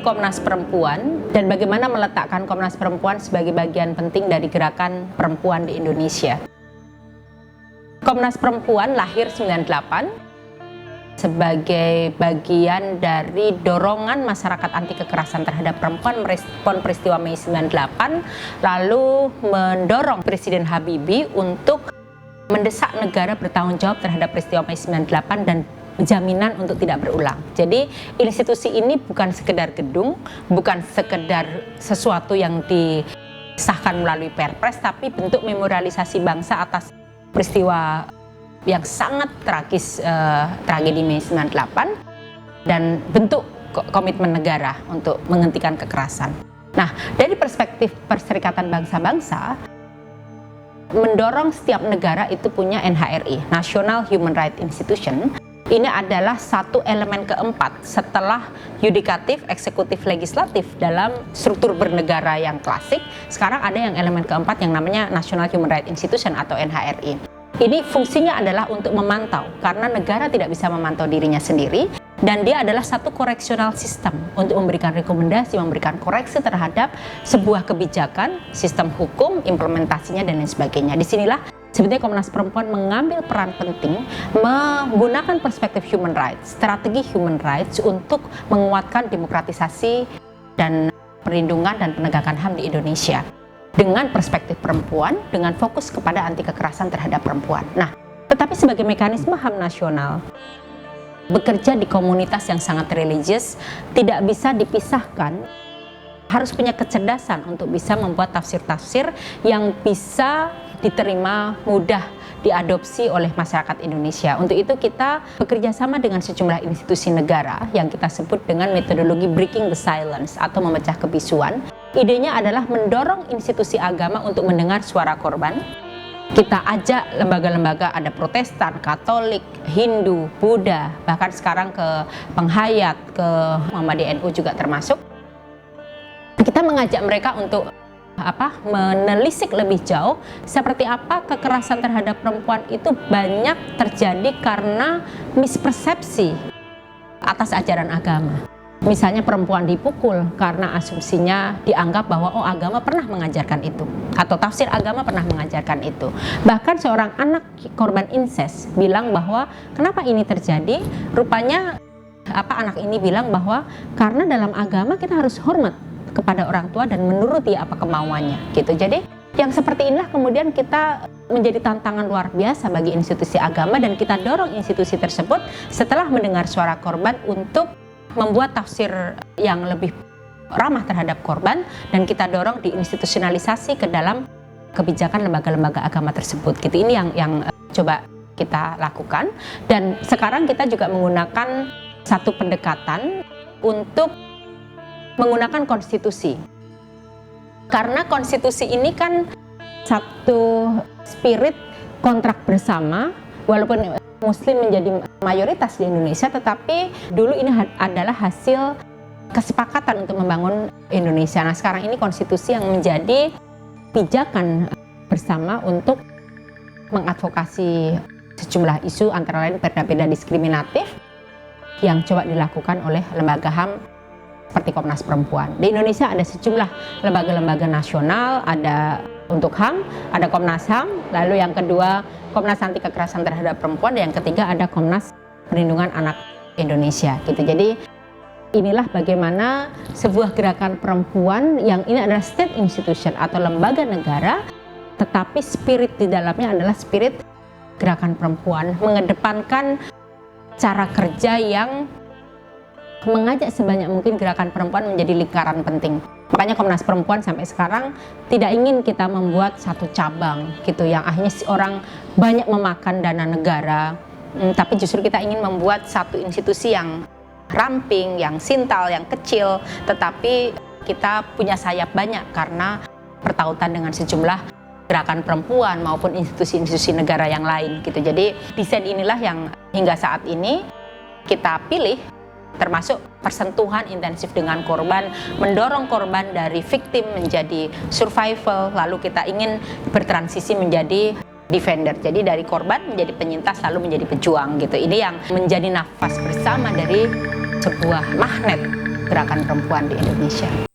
Komnas Perempuan dan bagaimana meletakkan Komnas Perempuan sebagai bagian penting dari gerakan perempuan di Indonesia. Komnas Perempuan lahir 98 sebagai bagian dari dorongan masyarakat anti kekerasan terhadap perempuan merespon peristiwa Mei 98, lalu mendorong Presiden Habibie untuk mendesak negara bertanggung jawab terhadap peristiwa Mei 98 dan jaminan untuk tidak berulang. Jadi institusi ini bukan sekedar gedung, bukan sekedar sesuatu yang disahkan melalui Perpres, tapi bentuk memorialisasi bangsa atas peristiwa yang sangat tragis, tragedi Mei 98, dan bentuk komitmen negara untuk menghentikan kekerasan. Nah, dari perspektif Perserikatan Bangsa-Bangsa, mendorong setiap negara itu punya NHRI, National Human Rights Institution. Ini adalah satu elemen keempat setelah yudikatif, eksekutif, legislatif dalam struktur bernegara yang klasik. Sekarang ada yang elemen keempat yang namanya National Human Rights Institution atau NHRI. Ini fungsinya adalah untuk memantau, karena negara tidak bisa memantau dirinya sendiri, dan dia adalah satu koreksional sistem untuk memberikan rekomendasi, memberikan koreksi terhadap sebuah kebijakan, sistem hukum, implementasinya, dan lain sebagainya. Disinilah sebetulnya Komnas Perempuan mengambil peran penting menggunakan perspektif human rights, strategi human rights untuk menguatkan demokratisasi dan perlindungan dan penegakan HAM di Indonesia dengan perspektif perempuan, dengan fokus kepada anti kekerasan terhadap perempuan. Nah, tetapi sebagai mekanisme HAM nasional, bekerja di komunitas yang sangat religius tidak bisa dipisahkan, harus punya kecerdasan untuk bisa membuat tafsir-tafsir yang bisa diterima, mudah diadopsi oleh masyarakat Indonesia. Untuk itu kita bekerja sama dengan sejumlah institusi negara yang kita sebut dengan metodologi breaking the silence atau memecah kebisuan. Idenya adalah mendorong institusi agama untuk mendengar suara korban. Kita ajak lembaga-lembaga, ada Protestan, Katolik, Hindu, Buddha, bahkan sekarang ke Penghayat, ke Muhammadiyah NU juga termasuk. Kita mengajak mereka untuk menelisik lebih jauh seperti apa kekerasan terhadap perempuan itu banyak terjadi karena mispersepsi atas ajaran agama. Misalnya perempuan dipukul karena asumsinya dianggap bahwa agama pernah mengajarkan itu, atau tafsir agama pernah mengajarkan itu. Bahkan seorang anak korban incest bilang bahwa kenapa ini terjadi? Rupanya anak ini bilang bahwa karena dalam agama kita harus hormat kepada orang tua dan menuruti apa kemauannya gitu. Jadi yang seperti inilah kemudian kita menjadi tantangan luar biasa bagi institusi agama, dan kita dorong institusi tersebut setelah mendengar suara korban untuk membuat tafsir yang lebih ramah terhadap korban, dan kita dorong diinstitusionalisasi ke dalam kebijakan lembaga-lembaga agama tersebut gitu. Ini yang coba kita lakukan, dan sekarang kita juga menggunakan satu pendekatan untuk menggunakan konstitusi, karena konstitusi ini kan satu spirit kontrak bersama. Walaupun Muslim menjadi mayoritas di Indonesia, tetapi dulu ini adalah hasil kesepakatan untuk membangun Indonesia. Nah, sekarang ini konstitusi yang menjadi pijakan bersama untuk mengadvokasi sejumlah isu, antara lain perda-perda diskriminatif yang coba dilakukan oleh lembaga HAM seperti Komnas Perempuan. Di Indonesia ada sejumlah lembaga-lembaga nasional, ada untuk HAM, ada Komnas HAM, lalu yang kedua Komnas Anti Kekerasan Terhadap Perempuan, dan yang ketiga ada Komnas Perlindungan Anak Indonesia gitu. Jadi inilah bagaimana sebuah gerakan perempuan yang ini adalah state institution atau lembaga negara, tetapi spirit di dalamnya adalah spirit gerakan perempuan, mengedepankan cara kerja yang mengajak sebanyak mungkin gerakan perempuan menjadi lingkaran penting. Makanya Komnas Perempuan sampai sekarang tidak ingin kita membuat satu cabang gitu yang akhirnya orang banyak memakan dana negara, tapi justru kita ingin membuat satu institusi yang ramping, yang sintal, yang kecil, tetapi kita punya sayap banyak karena pertautan dengan sejumlah gerakan perempuan maupun institusi-institusi negara yang lain gitu. Jadi desain inilah yang hingga saat ini kita pilih, termasuk persentuhan intensif dengan korban, mendorong korban dari victim menjadi survival, lalu kita ingin bertransisi menjadi defender. Jadi dari korban menjadi penyintas lalu menjadi pejuang gitu. Ini yang menjadi nafas bersama dari sebuah magnet gerakan perempuan di Indonesia.